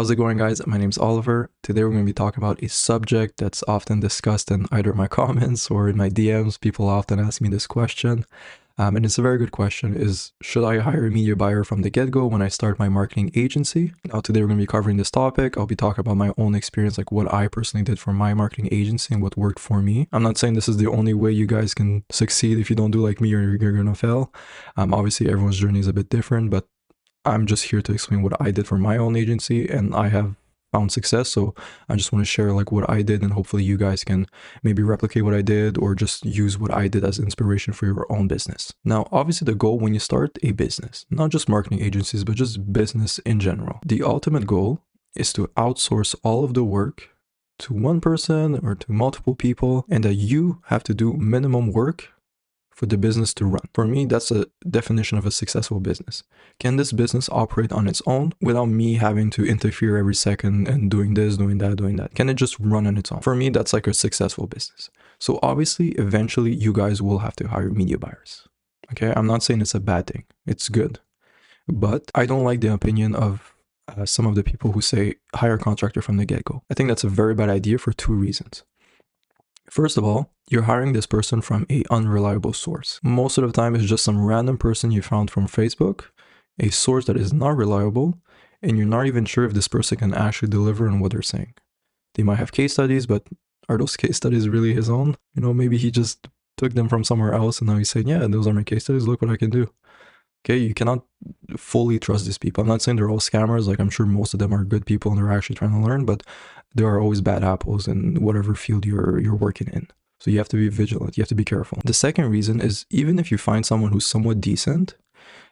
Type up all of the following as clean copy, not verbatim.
How's it going, guys? My name's Oliver. Today we're going to be talking about a subject that's often discussed in either my comments or in my DMs. People often ask me this question, and it's a very good question, is should I hire a media buyer from the get-go when I start my marketing agency? Now, today we're going to be covering this topic. I'll be talking about my own experience, like what I personally did for my marketing agency and what worked for me. I'm not saying this is the only way you guys can succeed. If you don't do like me, you're going to fail. Obviously, everyone's journey is a bit different, but I'm just here to explain what I did for my own agency, and I have found success. So I just want to share like what I did, and hopefully you guys can maybe replicate what I did or just use what I did as inspiration for your own business. Now, obviously the goal when you start a business, not just marketing agencies, but just business in general, the ultimate goal is to outsource all of the work to one person or to multiple people, and that you have to do minimum work for the business to run. For me, that's a definition of a successful business. Can this business operate on its own without me having to interfere every second and doing this, doing that, doing that? Can it just run on its own? For me, that's like a successful business. So obviously, eventually, you guys will have to hire media buyers. Okay, I'm not saying it's a bad thing. It's good. But I don't like the opinion of some of the people who say hire a contractor from the get-go. I think that's a very bad idea for two reasons. First of all, you're hiring this person from an unreliable source. Most of the time, it's just some random person you found from Facebook, a source that is not reliable, and you're not even sure if this person can actually deliver on what they're saying. They might have case studies, but are those case studies really his own? You know, maybe he just took them from somewhere else and now he's saying, yeah, those are my case studies, look what I can do. Okay, you cannot fully trust these people. I'm not saying they're all scammers, like I'm sure most of them are good people and they're actually trying to learn, but there are always bad apples in whatever field you're working in. So you have to be vigilant, you have to be careful. The second reason is, even if you find someone who's somewhat decent,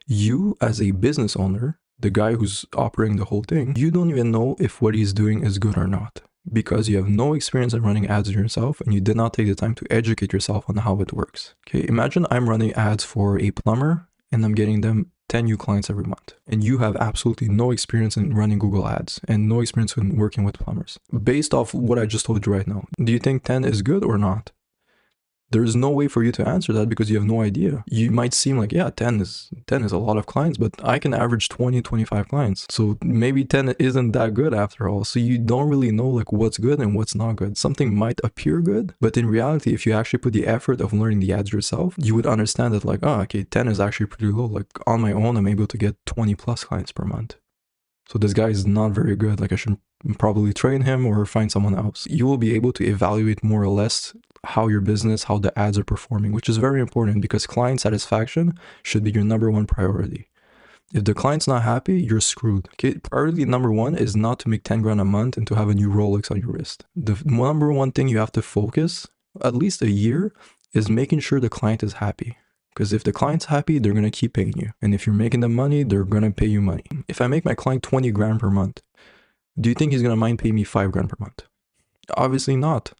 you as a business owner, the guy who's operating the whole thing, you don't even know if what he's doing is good or not, because you have no experience in running ads yourself and you did not take the time to educate yourself on how it works. Okay, imagine I'm running ads for a plumber and I'm getting them 10 new clients every month, and you have absolutely no experience in running Google ads and no experience in working with plumbers. Based off what I just told you right now, do you think 10 is good or not? There is no way for you to answer that because you have no idea. You might seem like, yeah, 10 is a lot of clients, but I can average 20, 25 clients. So maybe 10 isn't that good after all. So you don't really know like what's good and what's not good. Something might appear good, but in reality, if you actually put the effort of learning the ads yourself, you would understand that like, oh, okay, 10 is actually pretty low. Like on my own, I'm able to get 20 plus clients per month. So this guy is not very good. Like I should probably train him or find someone else. You will be able to evaluate more or less how your business, how the ads are performing, which is very important because client satisfaction should be your number one priority. If the client's not happy, you're screwed. Okay, priority number one is not to make 10 grand a month and to have a new Rolex on your wrist. The number one thing you have to focus, at least a year, is making sure the client is happy. Because if the client's happy, they're going to keep paying you. And if you're making them money, they're going to pay you money. If I make my client 20 grand per month, do you think he's going to mind paying me 5 grand per month? Obviously not.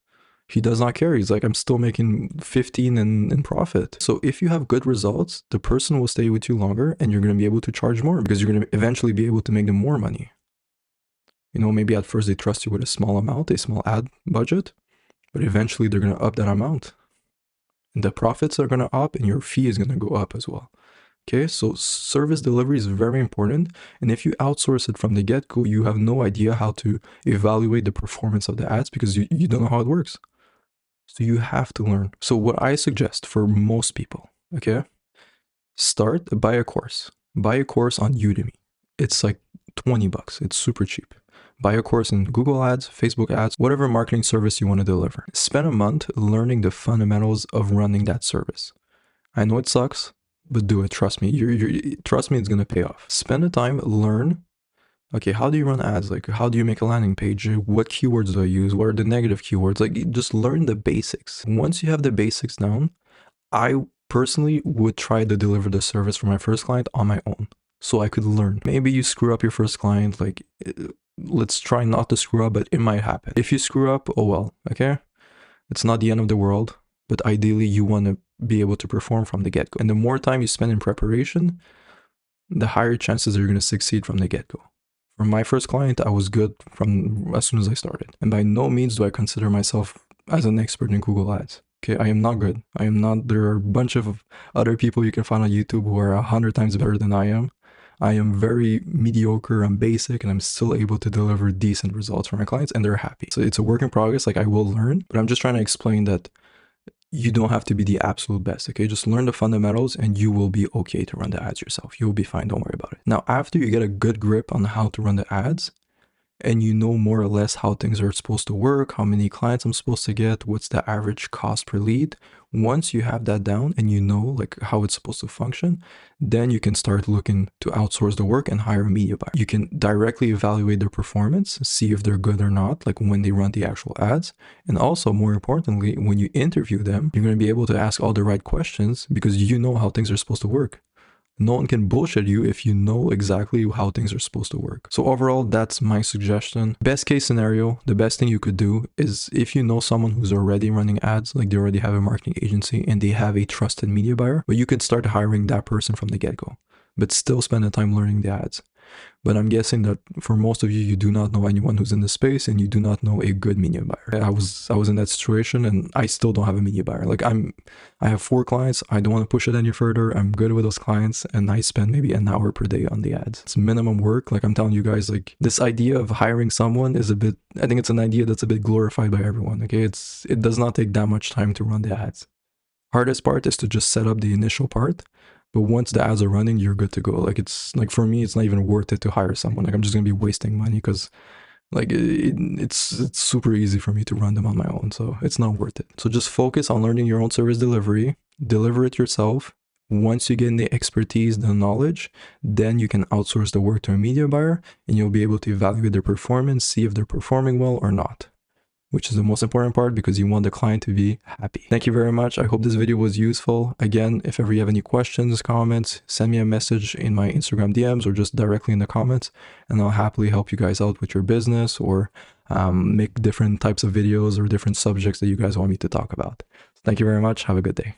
He does not care. He's like, I'm still making 15 in profit. So if you have good results, the person will stay with you longer and you're going to be able to charge more because you're going to eventually be able to make them more money. You know, maybe at first they trust you with a small amount, a small ad budget, but eventually they're going to up that amount. And the profits are going to up and your fee is going to go up as well. Okay, so service delivery is very important. And if you outsource it from the get-go, you have no idea how to evaluate the performance of the ads because you don't know how it works. So you have to learn. So what I suggest for most people, okay, buy a course. Buy a course on Udemy. It's like 20 bucks. It's super cheap. Buy a course in Google ads, Facebook ads, whatever marketing service you want to deliver. Spend a month learning the fundamentals of running that service. I know it sucks, but do it. Trust me. Trust me, it's going to pay off. Spend the time, learn. Okay, how do you run ads? Like, how do you make a landing page? What keywords do I use? What are the negative keywords? Like, just learn the basics. Once you have the basics down, I personally would try to deliver the service for my first client on my own so I could learn. Maybe you screw up your first client. Like, let's try not to screw up, but it might happen. If you screw up, oh well, okay? It's not the end of the world, but ideally you want to be able to perform from the get-go. And the more time you spend in preparation, the higher chances you're going to succeed from the get-go. For my first client, I was good from as soon as I started. And by no means do I consider myself as an expert in Google Ads. Okay, I am not good. I am not, there are a bunch of other people you can find on YouTube who are 100 times better than I am. I am very mediocre, I'm basic, and I'm still able to deliver decent results for my clients, and they're happy. So it's a work in progress. Like, I will learn, but I'm just trying to explain that you don't have to be the absolute best, okay? Just learn the fundamentals and you will be okay to run the ads yourself. You'll be fine, don't worry about it. Now, after you get a good grip on how to run the ads, and you know more or less how things are supposed to work, how many clients I'm supposed to get, what's the average cost per lead. Once you have that down and you know like how it's supposed to function, then you can start looking to outsource the work and hire a media buyer. You can directly evaluate their performance, see if they're good or not, like when they run the actual ads. And also, more importantly, when you interview them, you're going to be able to ask all the right questions because you know how things are supposed to work. No one can bullshit you if you know exactly how things are supposed to work. So overall, that's my suggestion. Best case scenario, the best thing you could do is if you know someone who's already running ads, like they already have a marketing agency and they have a trusted media buyer, but you could start hiring that person from the get-go, but still spend the time learning the ads. But I'm guessing that for most of you, you do not know anyone who's in the space and you do not know a good media buyer. I was in that situation and I still don't have a media buyer. Like I have 4 clients. I don't want to push it any further. I'm good with those clients and I spend maybe an hour per day on the ads. It's minimum work. Like I'm telling you guys, like this idea of hiring someone is I think it's an idea that's a bit glorified by everyone. Okay. It does not take that much time to run the ads. Hardest part is to just set up the initial part. But once the ads are running, you're good to go. Like it's like for me, it's not even worth it to hire someone. Like I'm just gonna be wasting money because like it's super easy for me to run them on my own. So it's not worth it. So just focus on learning your own service delivery, deliver it yourself. Once you get the expertise, the knowledge, then you can outsource the work to a media buyer and you'll be able to evaluate their performance, see if they're performing well or not, which is the most important part because you want the client to be happy. Thank you very much. I hope this video was useful. Again, if ever you have any questions, comments, send me a message in my Instagram DMs or just directly in the comments, and I'll happily help you guys out with your business or make different types of videos or different subjects that you guys want me to talk about. Thank you very much. Have a good day.